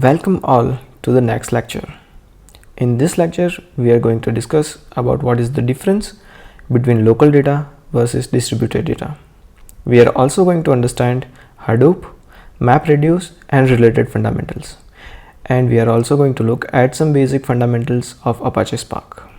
Welcome all to the next lecture. In this lecture, we are going to discuss about what is the difference between local data versus distributed data. We are also going to understand Hadoop, MapReduce and related fundamentals. And we are also going to look at some basic fundamentals of Apache Spark.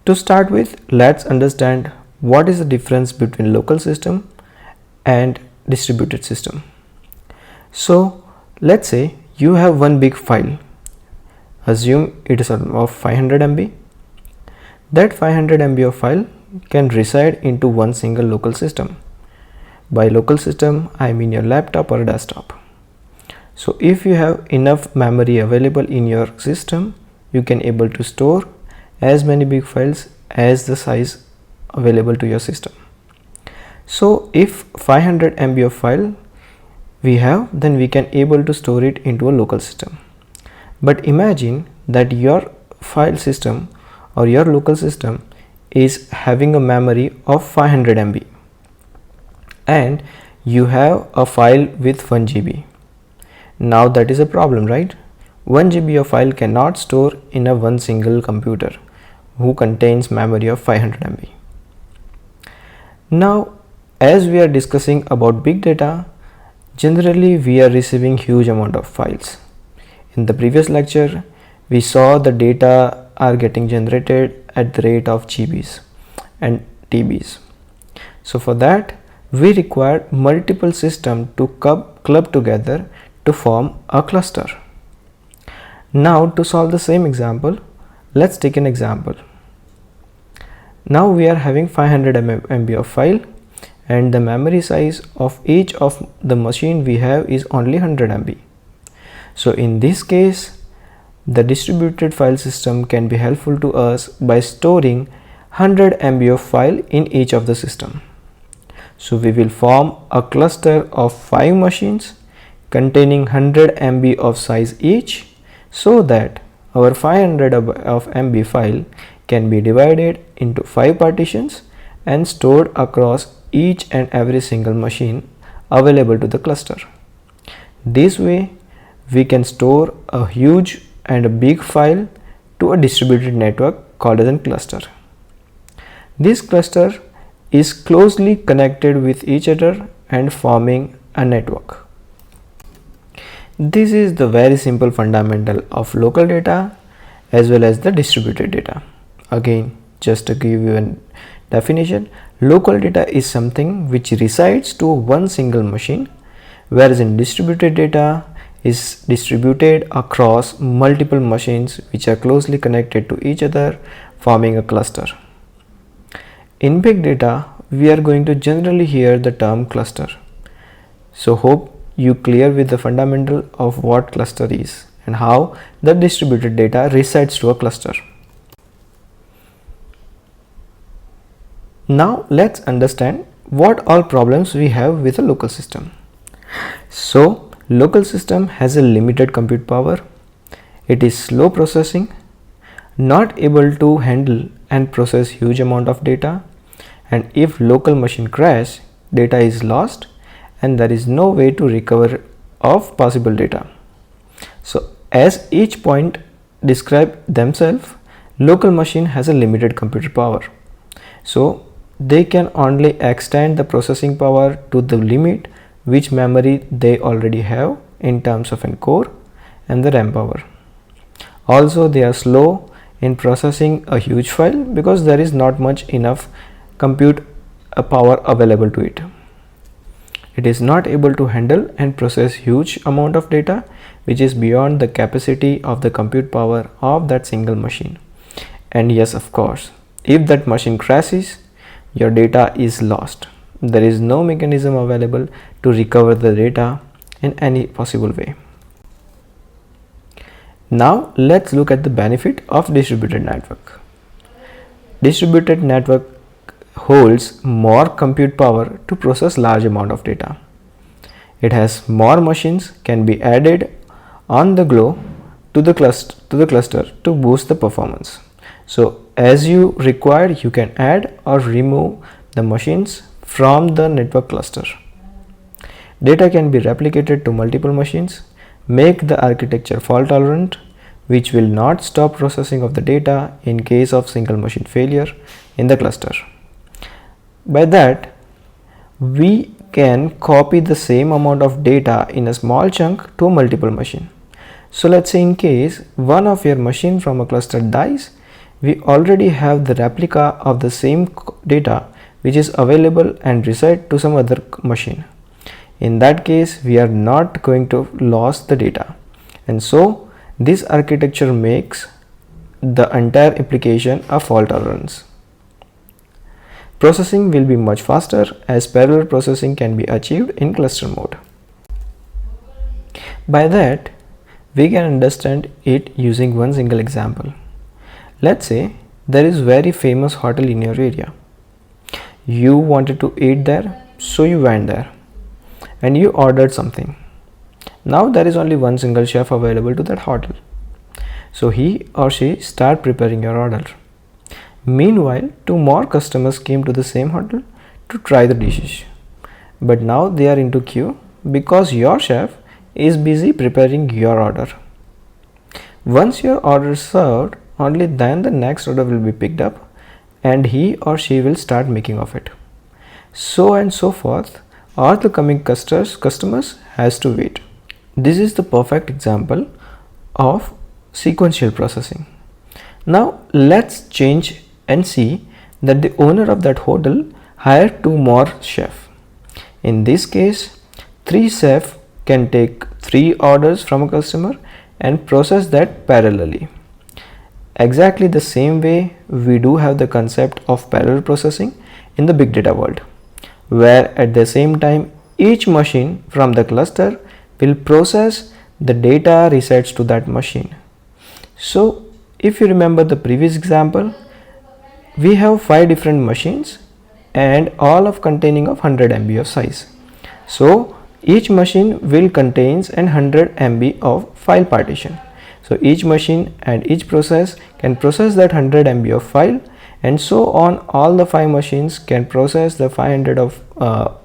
To start with, let's understand what is the difference between local system and distributed system. So let's say you have one big file. Assume it is of 500 MB. That 500 MB of file can reside into one single local system. By local system, I mean your laptop or desktop. So if you have enough memory available in your system, you can able to store as many big files as the size available to your system. So if 500 MB of file we have, then we can able to store it into a local system. But imagine that your file system or your local system is having a memory of 500 MB and you have a file with 1 GB. Now that is a problem, right? 1 GB of file cannot store in a one single computer who contains memory of 500 MB. Now as we are discussing about big data, generally we are receiving huge amount of files. In the previous lecture, we saw the data are getting generated at the rate of GBs and TBs. So for that, we require multiple systems to club together to form a cluster. Now to solve the same example, let's take an example. Now we are having 500 MB of file and the memory size of each of the machine we have is only 100 MB. So in this case, the distributed file system can be helpful to us by storing 100 MB of file in each of the system. So we will form a cluster of 5 machines containing 100 MB of size each, so that our 500 of MB file can be divided into 5 partitions and stored across each and every single machine available to the cluster. This way we can store a huge and a big file to a distributed network called as a cluster. This cluster is closely connected with each other and forming a network. This is the very simple fundamental of local data as well as the distributed data. Again, just to give you a definition, local data is something which resides to one single machine, whereas in distributed data is distributed across multiple machines which are closely connected to each other, forming a cluster. In big data, we are going to generally hear the term cluster. So hope you clear with the fundamental of what cluster is and how the distributed data resides to a cluster. Now let's understand what all problems we have with a local system. So local system has a limited compute power. It is slow processing, not able to handle and process huge amount of data, and if local machine crash, data is lost and there is no way to recover of possible data. So as each point describe themselves, local machine has a limited computer power. So they can only extend the processing power to the limit which memory they already have in terms of core and the RAM power. Also they are slow in processing a huge file because there is not much enough compute power available to it. It is not able to handle and process huge amount of data which is beyond the capacity of the compute power of that single machine. And yes, of course, if that machine crashes, your data is lost. There is no mechanism available to recover the data in any possible way. Now let's look at the benefit of distributed network. Distributed network holds more compute power to process large amount of data. It has more machines can be added on the go to the cluster to boost the performance. So as you require, you can add or remove the machines from the network cluster. Data can be replicated to multiple machines make the architecture fault tolerant, which will not stop processing of the data in case of single machine failure in the cluster. By that, we can copy the same amount of data in a small chunk to multiple machine. So let's say in case one of your machine from a cluster dies, we already have the replica of the same data which is available and reside to some other machine. In that case, we are not going to lose the data, and so this architecture makes the entire application a fault tolerance. Processing will be much faster as parallel processing can be achieved in cluster mode. By that, we can understand it using one single example. Let's say there is very famous hotel in your area. You wanted to eat there, so you went there and you ordered something. Now there is only one single chef available to that hotel. So he or she start preparing your order. Meanwhile, 2 more customers came to the same hotel to try the dishes. But now they are into queue because your chef is busy preparing your order. Once your order is served, only then the next order will be picked up and he or she will start making of it. So and so forth, all the coming customers has to wait. This is the perfect example of sequential processing. Now let's change and see that the owner of that hotel hired 2 more chefs. In this case, 3 chefs can take 3 orders from a customer and process that parallelly. Exactly the same way we do have the concept of parallel processing in the big data world, where at the same time each machine from the cluster will process the data resides to that machine. So if you remember the previous example, we have 5 different machines and all of containing of 100 MB of size. So each machine will contains an 100 MB of file partition. So each machine and each process can process that 100 MB of file, and so on all the 5 machines can process the 500 of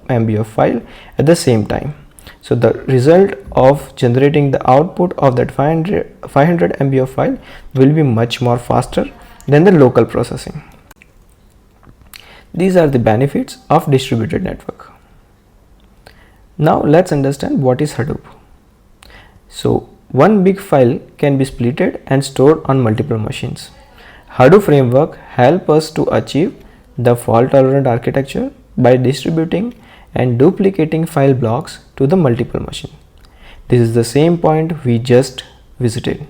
MB of file at the same time. So the result of generating the output of that 500 MB of file will be much more faster than the local processing. These are the benefits of distributed network. Now let's understand what is Hadoop. So one big file can be splitted and stored on multiple machines. Hadoop framework helps us to achieve the fault tolerant architecture by distributing and duplicating file blocks to the multiple machine. This is the same point we just visited.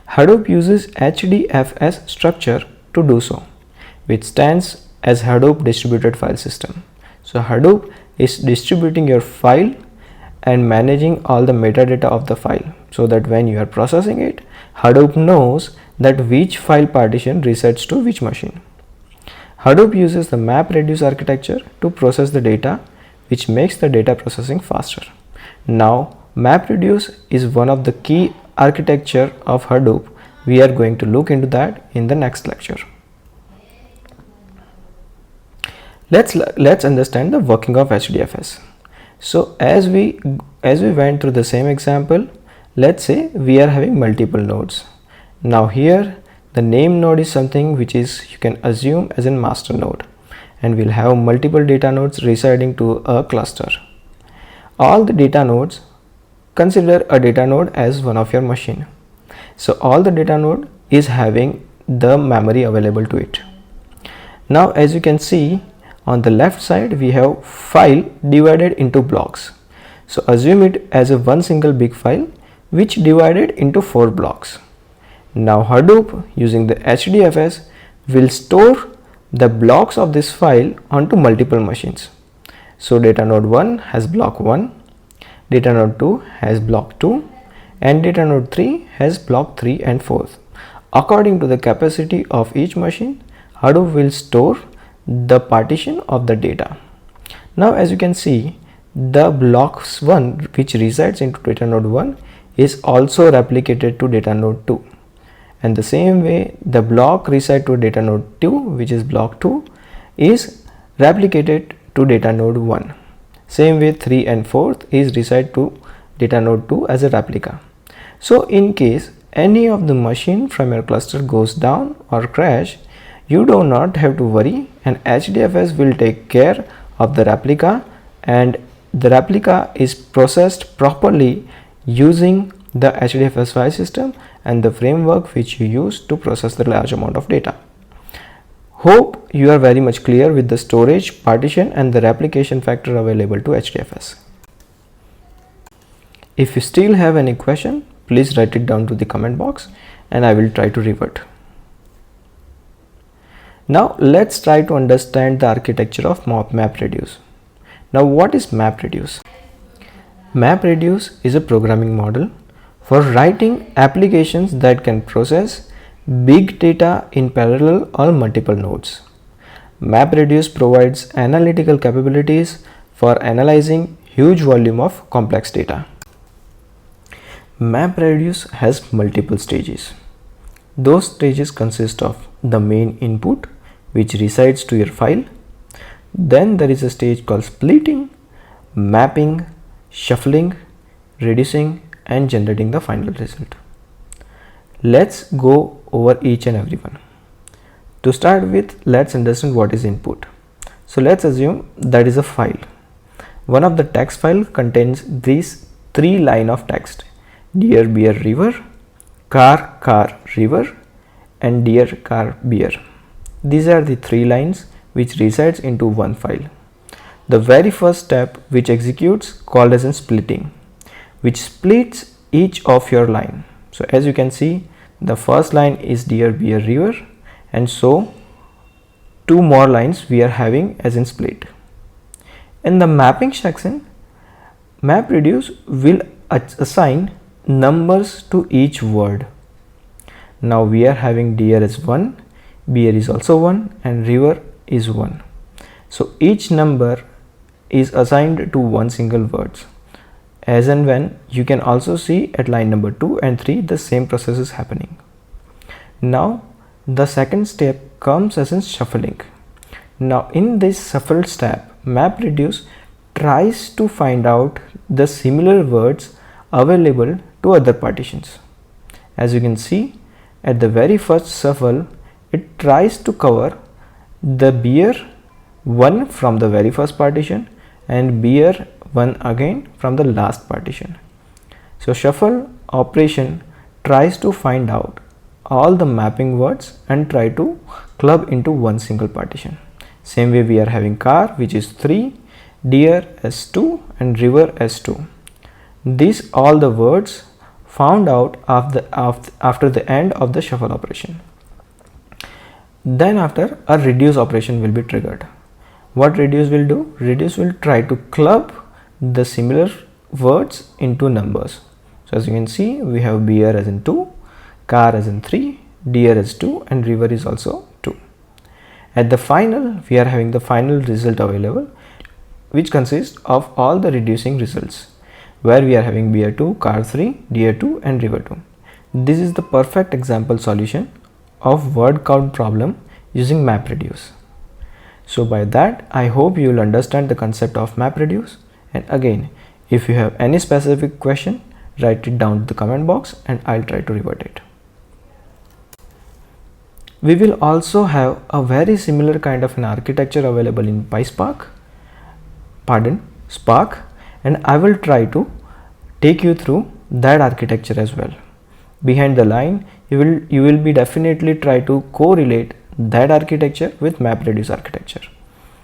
Hadoop uses HDFS structure to do so, which stands as Hadoop Distributed File System. So Hadoop is distributing your file and managing all the metadata of the file, so that when you are processing it, Hadoop knows that which file partition resides to which machine. Hadoop uses the MapReduce architecture to process the data, which makes the data processing faster. Now MapReduce is one of the key architecture of Hadoop. We are going to look into that in the next lecture. Let's understand the working of HDFS. So as we went through the same example, let's say we are having multiple nodes. Now here the name node is something which is you can assume as a master node, and we'll have multiple data nodes residing to a cluster. All the data nodes, consider a data node as one of your machine. So all the data node is having the memory available to it. Now as you can see, on the left side we have file divided into blocks. So assume it as a one single big file which divided into 4 blocks. Now Hadoop using the HDFS will store the blocks of this file onto multiple machines. So data node 1 has block 1, data node 2 has block 2, and data node 3 has block 3 and 4. According to the capacity of each machine, Hadoop will store the partition of the data. Now as you can see, the blocks 1 which resides into data node 1 is also replicated to data node 2, and the same way the block reside to data node 2 which is block 2 is replicated to data node 1. Same way 3 and 4 is reside to data node 2 as a replica. So in case any of the machine from your cluster goes down or crash, you do not have to worry, and HDFS will take care of the replica, and the replica is processed properly using the HDFS file system and the framework which you use to process the large amount of data. Hope you are very much clear with the storage, partition and the replication factor available to HDFS. If you still have any question, please write it down to the comment box and I will try to revert. Now let's try to understand the architecture of MapReduce. Now what is MapReduce? MapReduce is a programming model for writing applications that can process big data in parallel or multiple nodes. MapReduce provides analytical capabilities for analyzing huge volume of complex data. MapReduce has multiple stages. Those stages consist of the main input, which resides to your file. Then there is a stage called splitting, mapping, shuffling, reducing and generating the final result. Let's go over each and every one. To start with, let's understand what is input. So let's assume that is a file. One of the text file contains these 3 lines of text: dear beer river, car river and dear car beer. These are the 3 lines which resides into one file. The very first step which executes called as in splitting, which splits each of your line. So as you can see, the first line is dear beer river, and so 2 more lines we are having as in split. In the mapping section, MapReduce will assign numbers to each word. Now we are having deer as 1, beer is also 1 and river is 1. So each number is assigned to one single word. As and when you can also see at line number 2 and 3 the same process is happening. Now the second step comes as in shuffling. Now in this shuffle step, MapReduce tries to find out the similar words available to other partitions. As you can see, at the very first shuffle, it tries to cover the beer 1 from the very first partition and beer 1 again from the last partition. So shuffle operation tries to find out all the mapping words and try to club into one single partition. Same way we are having car, which is 3, deer as 2 and river as 2. These all the words found out after the end of the shuffle operation. Then after, a reduce operation will be triggered. What reduce will do? Reduce will try to club the similar words into numbers. So as you can see, we have beer as in 2, car as in 3, deer as 2 and river is also 2. At the final, we are having the final result available, which consists of all the reducing results, where we are having beer 2, car 3, deer 2 and river 2. This is the perfect example solution of word count problem using MapReduce. So by that, I hope you will understand the concept of MapReduce, and again, if you have any specific question, write it down to the comment box and I'll try to revert it. We will also have a very similar kind of an architecture available in Spark, and I will try to take you through that architecture as well. Behind the line, you will be definitely try to correlate that architecture with MapReduce architecture.